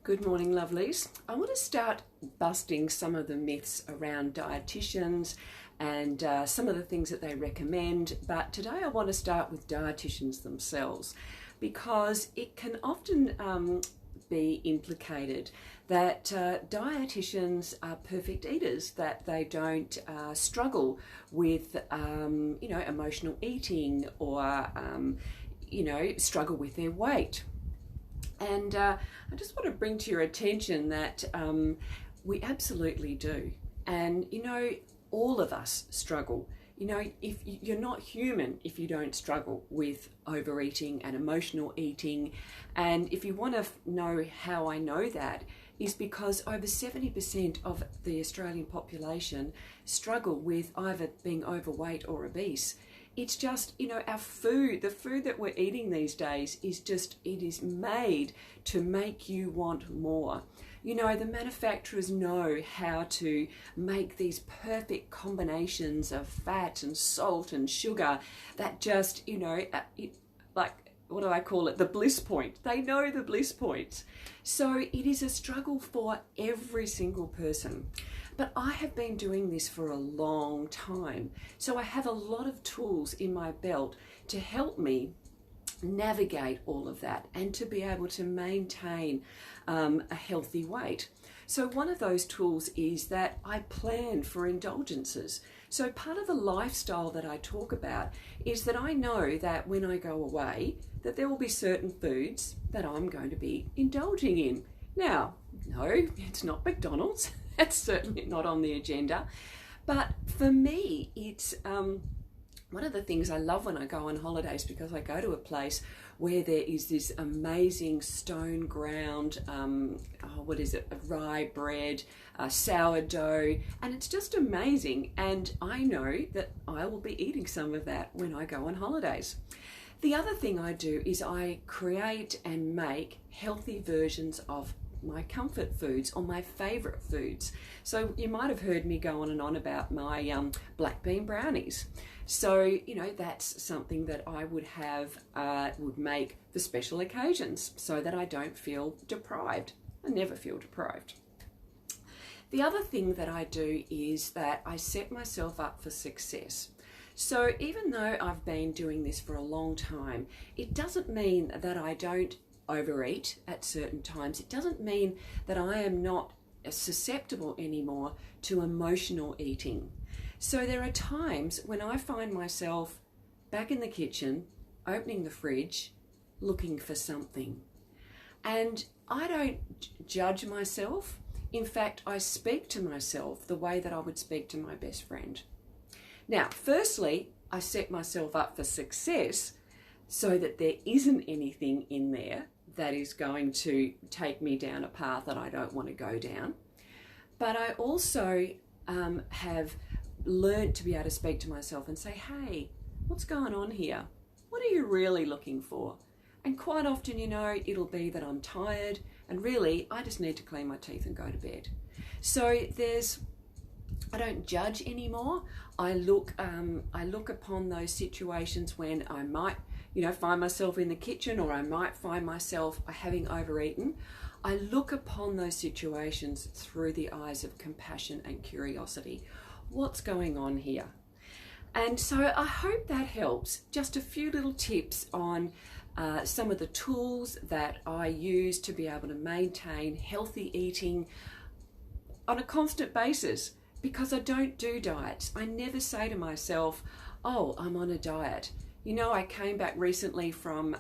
Good morning, lovelies. I want to start busting some of the myths around dietitians and some of the things that they recommend. But today I want to start with dietitians themselves, because it can often be implicated that dietitians are perfect eaters, that they don't struggle with emotional eating or struggle with their weight. And I just want to bring to your attention that we absolutely do. And, all of us struggle. If you're not human if you don't struggle with overeating and emotional eating. And if you want to know how I know that, is because over 70% of the Australian population struggle with either being overweight or obese. It's just, our food, the food that we're eating these days it is made to make you want more. The manufacturers know how to make these perfect combinations of fat and salt and sugar that just, what do I call it? The bliss point. They know the bliss points. So it is a struggle for every single person. But I have been doing this for a long time. So I have a lot of tools in my belt to help me navigate all of that and to be able to maintain a healthy weight. So one of those tools is that I plan for indulgences. So part of the lifestyle that I talk about is that I know that when I go away, that there will be certain foods that I'm going to be indulging in. Now, no, it's not McDonald's. That's certainly not on the agenda. But for me, it's one of the things I love when I go on holidays, because I go to a place where there is this amazing stone ground, rye bread, sourdough, and it's just amazing. And I know that I will be eating some of that when I go on holidays. The other thing I do is I create and make healthy versions of my comfort foods or my favorite foods. So you might have heard me go on and on about my Black Bean Brownies. So, that's something that I would make for special occasions so that I don't feel deprived. I never feel deprived. The other thing that I do is that I set myself up for success. So even though I've been doing this for a long time, it doesn't mean that I don't overeat at certain times. It doesn't mean that I am not susceptible anymore to emotional eating. So there are times when I find myself back in the kitchen, opening the fridge, looking for something. And I don't judge myself. In fact, I speak to myself the way that I would speak to my best friend. Now, firstly, I set myself up for success so that there isn't anything in there that is going to take me down a path that I don't want to go down. But I also have learned to be able to speak to myself and say, hey, what's going on here? What are you really looking for? And quite often, it'll be that I'm tired and really I just need to clean my teeth and go to bed. So I don't judge anymore. I look upon those situations when I might find myself in the kitchen, or I might find myself having overeaten. I look upon those situations through the eyes of compassion and curiosity. What's going on here? And so I hope that helps. Just a few little tips on some of the tools that I use to be able to maintain healthy eating on a constant basis, because I don't do diets. I never say to myself, oh, I'm on a diet. I came back recently from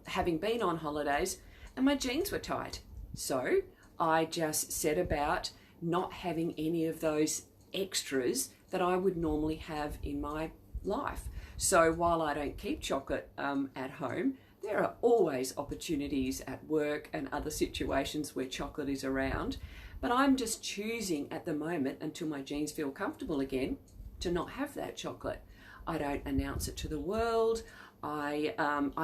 having been on holidays and my jeans were tight. So I just set about not having any of those extras that I would normally have in my life. So while I don't keep chocolate at home, there are always opportunities at work and other situations where chocolate is around. But I'm just choosing at the moment, until my jeans feel comfortable again, to not have that chocolate. I don't announce it to the world. I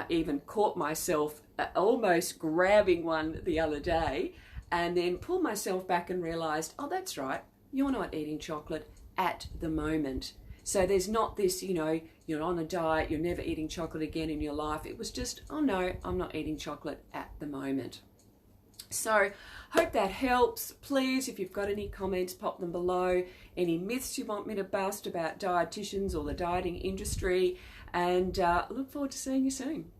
even caught myself almost grabbing one the other day and then pulled myself back and realized, oh, that's right, you're not eating chocolate at the moment. So there's not this, you're on a diet, you're never eating chocolate again in your life. It was just, oh no, I'm not eating chocolate at the moment. So, hope that helps. Please, if you've got any comments, pop them below. Any myths you want me to bust about dietitians or the dieting industry, and look forward to seeing you soon.